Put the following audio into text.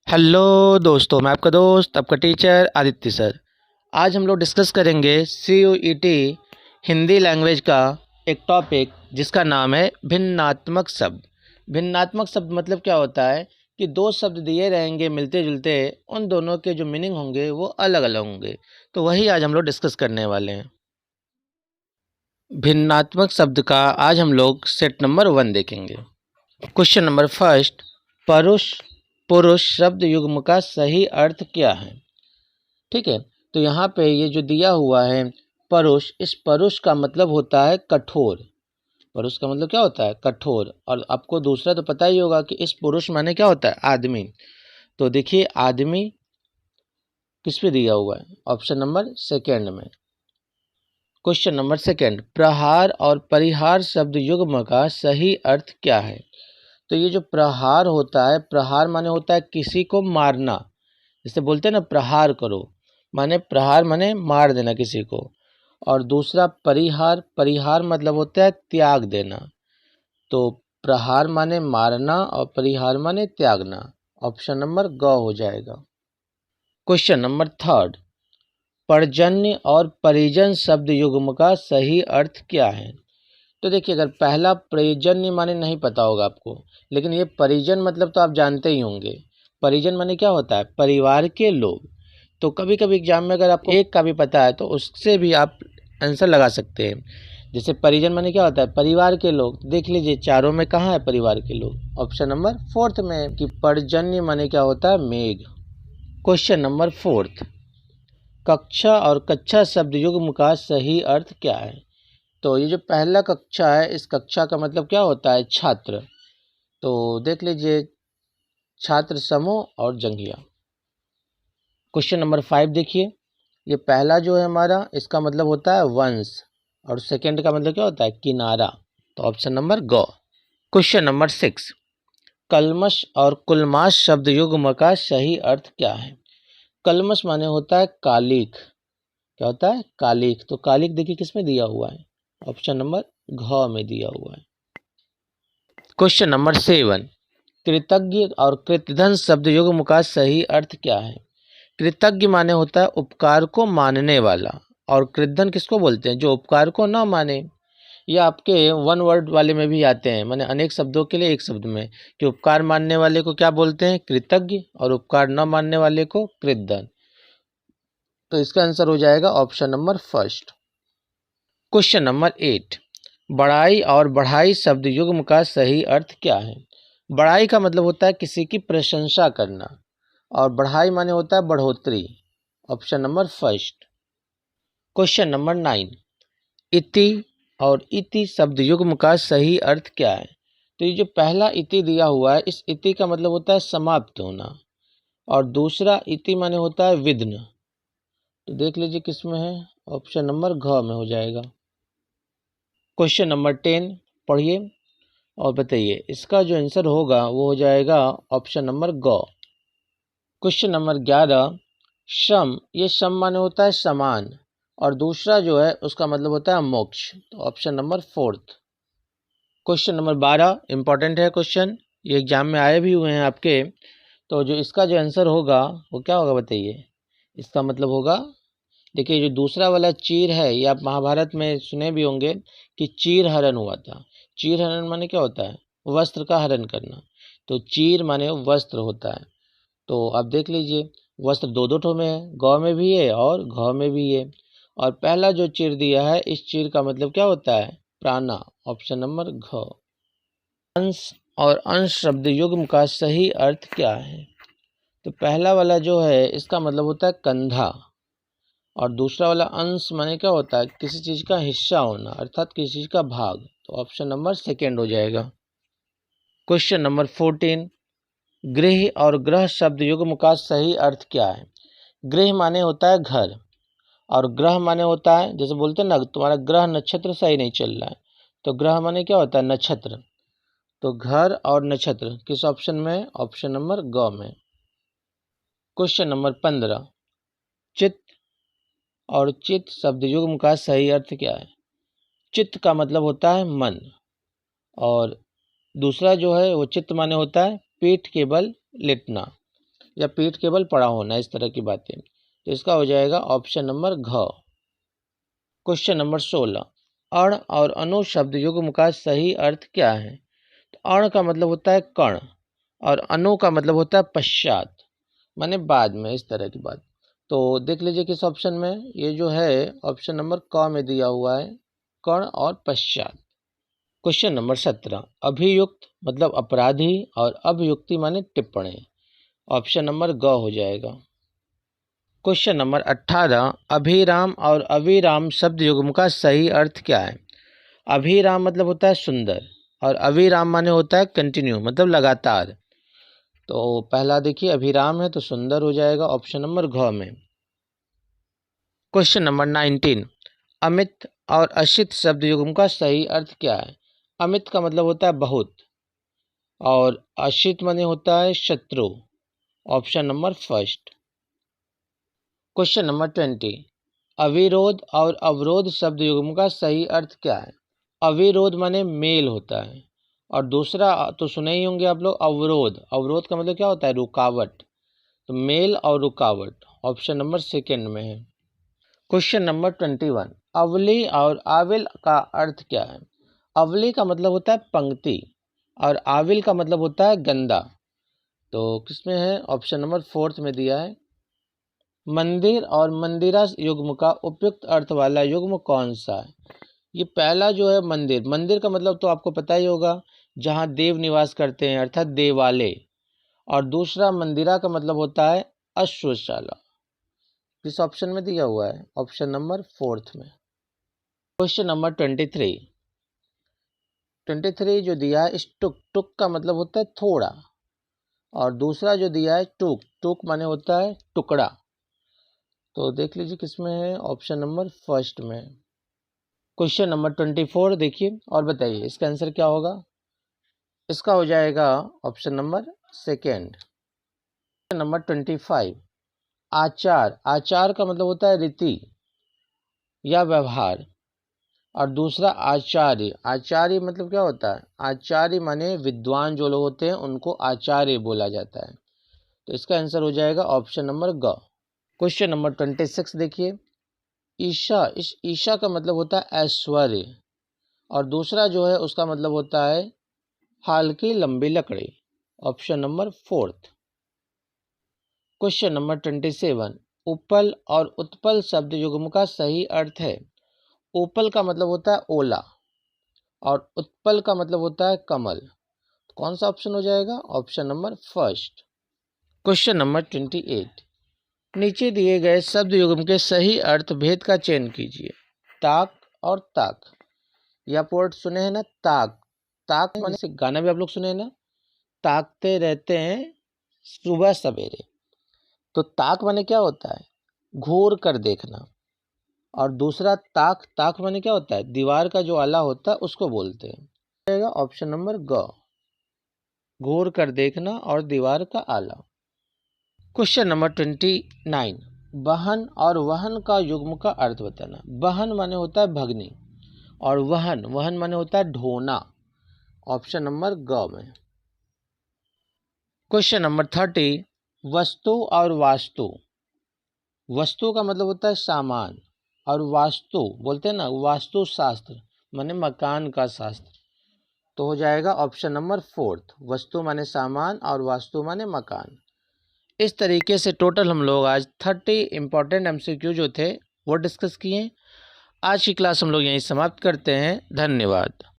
Hello दोस्तों, मैं आपका दोस्त, आपका टीचर आदित्य सर। आज हम लोग डिस्कस करेंगे CUET हिंदी लैंग्वेज का एक टॉपिक जिसका नाम है भिन्नात्मक शब्द। भिन्नात्मक शब्द मतलब क्या होता है कि दो शब्द दिए रहेंगे मिलते जुलते, उन दोनों के जो मीनिंग होंगे वो अलग अलग होंगे। तो वही आज हम लोग डिस्कस करने वाले हैं। भिन्नात्मक शब्द का आज हम लोग सेट नंबर 1 देखेंगे। क्वेश्चन नंबर फर्स्ट, परुष पुरुष शब्द युग्म का सही अर्थ क्या है? ठीक है, तो यहाँ पे ये जो दिया हुआ है परुष, इस परुष का मतलब होता है कठोर। परुष का मतलब क्या होता है? कठोर। और आपको दूसरा तो पता ही होगा कि इस पुरुष माने क्या होता है? आदमी। तो देखिए आदमी किस पे दिया हुआ है? ऑप्शन नंबर सेकेंड में। क्वेश्चन नंबर सेकेंड, प्रहार और परिहार शब्द युग्म का सही अर्थ क्या है? तो ये जो प्रहार होता है, प्रहार माने होता है किसी को मारना, जैसे बोलते हैं ना प्रहार करो, माने प्रहार माने मार देना किसी को। और दूसरा परिहार, परिहार मतलब होता है त्याग देना। तो प्रहार माने मारना और परिहार माने त्यागना। ऑप्शन नंबर ग हो जाएगा। क्वेश्चन नंबर थर्ड, पर्जन्य और परिजन शब्द युग्म का सही अर्थ क्या है? तो देखिए, अगर पहला परिजन्य माने नहीं पता होगा आपको, लेकिन ये परिजन मतलब तो आप जानते ही होंगे। परिजन माने क्या होता है? परिवार के लोग। तो कभी कभी एग्जाम में अगर आपको एक का भी पता है तो उससे भी आप आंसर लगा सकते हैं। जैसे परिजन माने क्या होता है? परिवार के लोग। देख लीजिए चारों में कहाँ है परिवार के लोग? ऑप्शन नंबर फोर्थ में, कि पर्जन्य माने क्या होता है? मेघ। क्वेश्चन नंबर फोर्थ, कक्षा और कक्षा शब्द युग्म का सही अर्थ क्या है? तो ये जो पहला कक्षा है, इस कक्षा का मतलब क्या होता है? छात्र। तो देख लीजिए छात्र समूह और जंघिया। क्वेश्चन नंबर 5 देखिए, ये पहला जो है हमारा, इसका मतलब होता है वंश, और सेकंड का मतलब क्या होता है? किनारा। तो ऑप्शन नंबर ग। क्वेश्चन नंबर 6, कलमश और कुलमाश शब्द युग्म का सही अर्थ क्या है? कलमश माने होता है कालिक। क्या होता है? कालिक। तो कालिक देखिए किस में दिया हुआ है? ऑप्शन नंबर घ में दिया हुआ है। क्वेश्चन नंबर 7, कृतज्ञ और कृतधन शब्द युग्म का सही अर्थ क्या है? कृतज्ञ माने होता है उपकार को मानने वाला, और कृतधन किसको बोलते हैं? जो उपकार को ना माने। या आपके वन वर्ड वाले में भी आते हैं, माने अनेक शब्दों के लिए एक शब्द में, कि उपकार मानने वाले को क्या बोलते हैं? कृतज्ञ, और उपकार न मानने वाले को कृतधन। तो इसका आंसर हो जाएगा option number first. Question number 8, बड़ाई और बढ़ाई शब्द युग्म का सही अर्थ क्या है? बड़ाई का मतलब होता है किसी की प्रशंसा करना, और बढ़ाई माने होता है बढ़ोतरी। Option number first. Question number 9, इति और इति शब्द युग्म का सही अर्थ क्या है? तो ये जो पहला इति दिया हुआ है, इस इति का मतलब होता है समाप्त होना, और दूसरा इति माने होता है विघ्न। तो देख लीजिए किस में है? ऑप्शन नंबर घ में हो जाएगा। क्वेश्चन नंबर 10 पढ़िए और बताइए, इसका जो आंसर होगा वो हो जाएगा ऑप्शन नंबर ग। क्वेश्चन नंबर 11, सम, ये सम माने होता है समान, और दूसरा जो है उसका मतलब होता है मोक्ष। तो option number fourth. Question number 12 important है क्वेश्चन, ये एग्जाम में आए भी हुए हैं आपके। तो जो इसका जो आंसर होगा वो क्या होगा बताइए? इसका मतलब होगा, देखिए जो दूसरा वाला चीर है, ये आप महाभारत में सुने भी होंगे कि चीर हरण हुआ था। चीर हरण माने क्या होता है? वस्त्र का हरण करना। तो चीर माने वस्त्र होता है। तो आप देख लीजिए वस्त्र दो दो ठो में है, गौ में भी है और घ में भी है। और पहला जो चीर दिया है, इस चीर का मतलब क्या होता है? प्राणा। ऑप्शन नंबर घ। अंश और अंश शब्द युग्म का सही अर्थ क्या है? तो पहला वाला जो है इसका मतलब होता है कंधा, और दूसरा वाला अंश माने क्या होता है? किसी चीज का हिस्सा होना, अर्थात किसी चीज का भाग। तो ऑप्शन नंबर सेकेंड हो जाएगा। क्वेश्चन नंबर 14, गृह और ग्रह शब्द युग्म का सही अर्थ क्या है? गृह माने होता है घर, और ग्रह माने होता है, जैसे बोलते हैं ना तुम्हारा ग्रह नक्षत्र सही नहीं चल रहा है, तो ग्रह माने क्या होता है? नक्षत्र। तो घर और नक्षत्र किस ऑप्शन में? ऑप्शन नंबर ग में। क्वेश्चन नंबर 15, चित्त और चित्त शब्द युग्म का सही अर्थ क्या है? चित्त का मतलब होता है मन, और दूसरा जो है वो चित्त माने होता है पीठ के बल लेटना। या पीठ केवल पड़ा होना, इस तरह की बातें। तो इसका हो जाएगा ऑप्शन नंबर घ। क्वेश्चन नंबर 16, अण और अनु शब्द युग्म का सही अर्थ क्या है? तो अण का मतलब होता है कण और अनु का मतलब होता है पश्चात, माने बाद में, इस तरह की बात। तो देख लीजिए किस ऑप्शन में, ये जो है ऑप्शन नंबर क में दिया हुआ है, कण और पश्चात। क्वेश्चन नंबर 17, अभियुक्त मतलब अपराधी और अभियुक्ति माने टिप्पणी, ऑप्शन नंबर ग हो जाएगा। क्वेश्चन नंबर 18, अभिराम और अविराम शब्द युग्म का सही अर्थ क्या है? अभिराम मतलब होता है सुंदर और अविराम माने होता है कंटिन्यू, मतलब लगातार। तो पहला देखिए अभिराम है तो सुंदर हो जाएगा, ऑप्शन नंबर घ में। क्वेश्चन नंबर 19, अमित और अशित शब्द युग्म का सही अर्थ क्या है? अमित का मतलब होता है बहुत और अशित माने होता है शत्रु, option number first. Question number 20, अविरोध और अवरोध शब्द युग्म का सही अर्थ क्या है? अविरोध माने मेल होता है और दूसरा तो सुने ही होंगे आप लोग अवरोध, अवरोध का मतलब क्या होता है? रुकावट। तो मेल और रुकावट ऑप्शन नंबर सेकंड में है। क्वेश्चन नंबर 21, अवली और आविल का अर्थ क्या है? अवली का मतलब होता है पंक्ति और आविल का मतलब होता है गंदा। तो किसमें है? ऑप्शन नंबर फोर्थ में दिया है। मंदिर और मंदिरा युग्म का उपयुक्त अर्थ वाला युग्म कौन सा है? ये पहला जो है मंदिर, मंदिर का मतलब तो आपको पता ही होगा, जहाँ देव निवास करते हैं अर्थात देवालय। और दूसरा मंदिरा का मतलब होता है अश्वशाला। किस ऑप्शन में दिया हुआ है? ऑप्शन नंबर फोर्थ में। क्वेश्चन नंबर 23 जो दिया है, इस टुक, टुक का मतलब होता है थोड़ा और दूसरा जो दिया है टुक, टुक माने होता है टुकड़ा। तो देख लीजिए किसमें है, ऑप्शन नंबर फर्स्ट में। क्वेश्चन नंबर 24 देखिए और बताइए इसका आंसर क्या होगा? इसका हो जाएगा option number second. Question number 25, आचार, आचार का मतलब होता है रीति या व्यवहार और दूसरा आचार्य, आचार्य मतलब क्या होता है? आचार्य माने विद्वान जो लोग होते हैं उनको आचार्य बोला जाता है। तो इसका आंसर हो जाएगा ऑप्शन नंबर ग। क्वेश्चन नंबर 26 देखिए, ईशा, इस ईशा का मतलब होता है ऐश्वर्य और दूसरा जो है उसका मतलब होता है हाल की लंबी लकड़ी, option number fourth. Question number 27, उपल और उत्पल शब्द युग्म का सही अर्थ है? उपल का मतलब होता है ओला और उत्पल का मतलब होता है कमल। कौन सा ऑप्शन हो जाएगा? Option number first. Question number 28, नीचे दिए गए शब्द युग्म के सही अर्थ भेद का चयन कीजिए। ताक और ताक, या पोर्ट सुने हैं ना, ताक, ताक माने से गाना भी आप लोग सुने हैं ना, ताकते रहते हैं सुबह सवेरे। तो ताक माने क्या होता है? घूर कर देखना और दूसरा ताक, ताक माने क्या होता है? दीवार का जो आला होता है उसको बोलते हैं। ऑप्शन नंबर ग, घूर कर देखना और दीवार का आला। क्वेश्चन नंबर 29, बहन और वहन का युग्म का अर्थ बताना। बहन माने होता है भगनी और वहन, वहन माने होता है ढोना, ऑप्शन नंबर ग में। क्वेश्चन नंबर 30, वस्तु और वास्तु, वस्तु का मतलब होता है सामान और वास्तु बोलते हैं ना, वास्तु शास्त्र माने मकान का शास्त्र। तो हो जाएगा ऑप्शन नंबर फोर्थ, वस्तु माने सामान और वास्तु माने मकान। इस तरीके से टोटल हम लोग आज 30 इंपॉर्टेंट MCQ जो थे वो डिस्कस किए। आज की क्लास हम लोग यहीं समाप्त करते हैं। धन्यवाद।